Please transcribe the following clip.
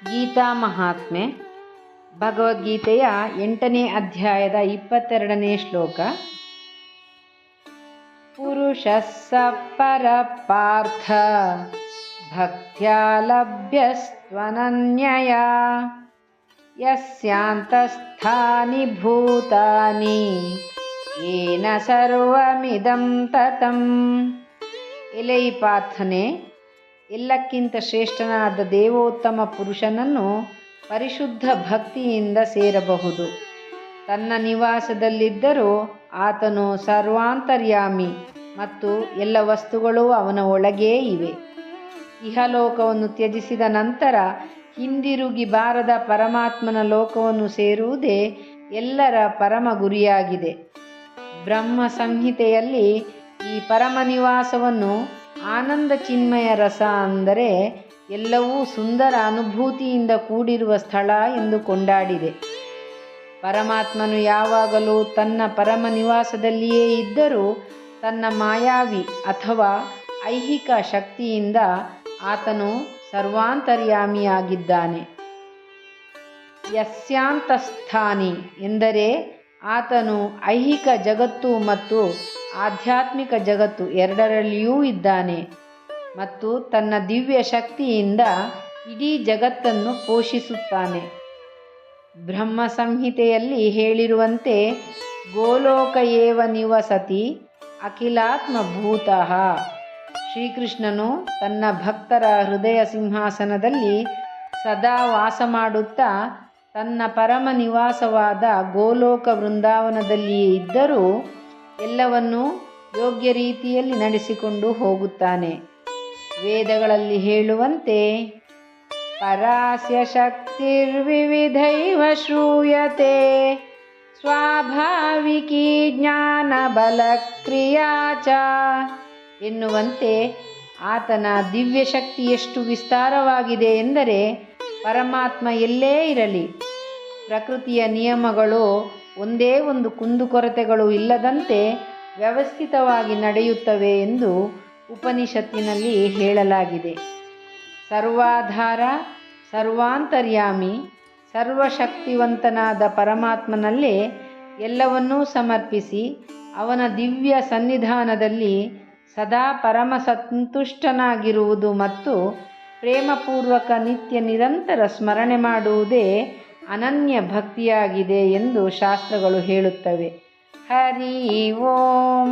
ಗೀತಾ ಮಹಾತ್ಮೆ ಭಗವದ್ಗೀತೆಯ 8ನೇ ಅಧ್ಯಾಯದ 22ನೇ ಶ್ಲೋಕ. ಪುರುಷಃ ಸ ಪರ ಪಾರ್ಥ ಭಕ್ತ್ಯಾ ಲಭ್ಯಸ್ತ್ವನನ್ಯಯಾ ಯಸ್ಯಾಂತಸ್ಥಾನಿ ಭೂತಾನಿ ಯೇನ ಸರ್ವಮಿದಂ ತತಂ. ಎಲೈ ಪಾರ್ಥನೆ, ಎಲ್ಲಕ್ಕಿಂತ ಶ್ರೇಷ್ಠನಾದ ದೇವೋತ್ತಮ ಪುರುಷನನ್ನು ಪರಿಶುದ್ಧ ಭಕ್ತಿಯಿಂದ ಸೇರಬಹುದು. ತನ್ನ ನಿವಾಸದಲ್ಲಿದ್ದರೂ ಆತನು ಸರ್ವಾಂತರ್ಯಾಮಿ ಮತ್ತು ಎಲ್ಲ ವಸ್ತುಗಳು ಅವನ ಒಳಗೇ ಇವೆ. ಇಹಲೋಕವನ್ನು ತ್ಯಜಿಸಿದ ನಂತರ ಹಿಂದಿರುಗಿ ಬಾರದ ಪರಮಾತ್ಮನ ಲೋಕವನ್ನು ಸೇರುವುದೇ ಎಲ್ಲರ ಪರಮ ಗುರಿಯಾಗಿದೆ. ಬ್ರಹ್ಮ ಸಂಹಿತೆಯಲ್ಲಿ ಈ ಪರಮ ನಿವಾಸವನ್ನು ಆನಂದ ಚಿನ್ಮಯ ರಸ, ಅಂದರೆ ಎಲ್ಲವೂ ಸುಂದರ ಅನುಭೂತಿಯಿಂದ ಕೂಡಿರುವ ಸ್ಥಳ ಎಂದು ಕೊಂಡಾಡಿದೆ. ಪರಮಾತ್ಮನು ಯಾವಾಗಲೂ ತನ್ನ ಪರಮ ನಿವಾಸದಲ್ಲಿಯೇ ಇದ್ದರೂ ತನ್ನ ಮಾಯಾವಿ ಅಥವಾ ಐಹಿಕ ಶಕ್ತಿಯಿಂದ ಆತನು ಸರ್ವಾಂತರ್ಯಾಮಿಯಾಗಿದ್ದಾನೆ. ಯಸ್ಯಾಂತಸ್ಥಾನಿ ಎಂದರೆ ಆತನು ಐಹಿಕ ಜಗತ್ತು ಮತ್ತು ಆಧ್ಯಾತ್ಮಿಕ ಜಗತ್ತು ಎರಡರಲ್ಲಿಯೂ ಇದ್ದಾನೆ ಮತ್ತು ತನ್ನ ದಿವ್ಯ ಶಕ್ತಿಯಿಂದ ಇಡೀ ಜಗತ್ತನ್ನು ಪೋಷಿಸುತ್ತಾನೆ. ಬ್ರಹ್ಮ ಸಂಹಿತೆಯಲ್ಲಿ ಹೇಳಿರುವಂತೆ ಗೋಲೋಕ ಏವ ನಿವಸತಿ ಅಖಿಲಾತ್ಮಭೂತಃ. ಶ್ರೀಕೃಷ್ಣನು ತನ್ನ ಭಕ್ತರ ಹೃದಯ ಸಿಂಹಾಸನದಲ್ಲಿ ಸದಾ ವಾಸ ಮಾಡುತ್ತಾ ತನ್ನ ಪರಮ ನಿವಾಸವಾದ ಗೋಲೋಕ ವೃಂದಾವನದಲ್ಲಿಯೇ ಇದ್ದರೂ ಎಲ್ಲವನ್ನೂ ಯೋಗ್ಯ ರೀತಿಯಲ್ಲಿ ನಡೆಸಿಕೊಂಡು ಹೋಗುತ್ತಾನೆ. ವೇದಗಳಲ್ಲಿ ಹೇಳುವಂತೆ ಪರಾಸ್ಯ ಶಕ್ತಿರ್ವಿವಿಧೈವ ಶ್ರೂಯತೆ ಸ್ವಾಭಾವಿಕೀ ಜ್ಞಾನ ಬಲ ಕ್ರಿಯಾಚ ಎನ್ನುವಂತೆ ಆತನ ದಿವ್ಯ ಶಕ್ತಿ ಎಷ್ಟು ವಿಸ್ತಾರವಾಗಿದೆ ಎಂದರೆ ಪರಮಾತ್ಮ ಎಲ್ಲೇ ಇರಲಿ ಪ್ರಕೃತಿಯ ನಿಯಮಗಳು ಒಂದೇ ಒಂದು ಕುಂದುಕೊರತೆಗಳು ಇಲ್ಲದಂತೆ ವ್ಯವಸ್ಥಿತವಾಗಿ ನಡೆಯುತ್ತವೆ ಎಂದು ಉಪನಿಷತ್ತಿನಲ್ಲಿ ಹೇಳಲಾಗಿದೆ. ಸರ್ವಾಧಾರ, ಸರ್ವಾಂತರ್ಯಾಮಿ, ಸರ್ವಶಕ್ತಿವಂತನಾದ ಪರಮಾತ್ಮನಲ್ಲೇ ಎಲ್ಲವನ್ನೂ ಸಮರ್ಪಿಸಿ ಅವನ ದಿವ್ಯ ಸನ್ನಿಧಾನದಲ್ಲಿ ಸದಾ ಪರಮ ಸಂತುಷ್ಟನಾಗಿರುವುದು ಮತ್ತು ಪ್ರೇಮಪೂರ್ವಕ ನಿತ್ಯ ನಿರಂತರ ಸ್ಮರಣೆ ಮಾಡುವುದೇ ಅನನ್ಯ ಭಕ್ತಿಯಾಗಿದೆ ಎಂದು ಶಾಸ್ತ್ರಗಳು ಹೇಳುತ್ತವೆ. ಹರಿ ಓಂ.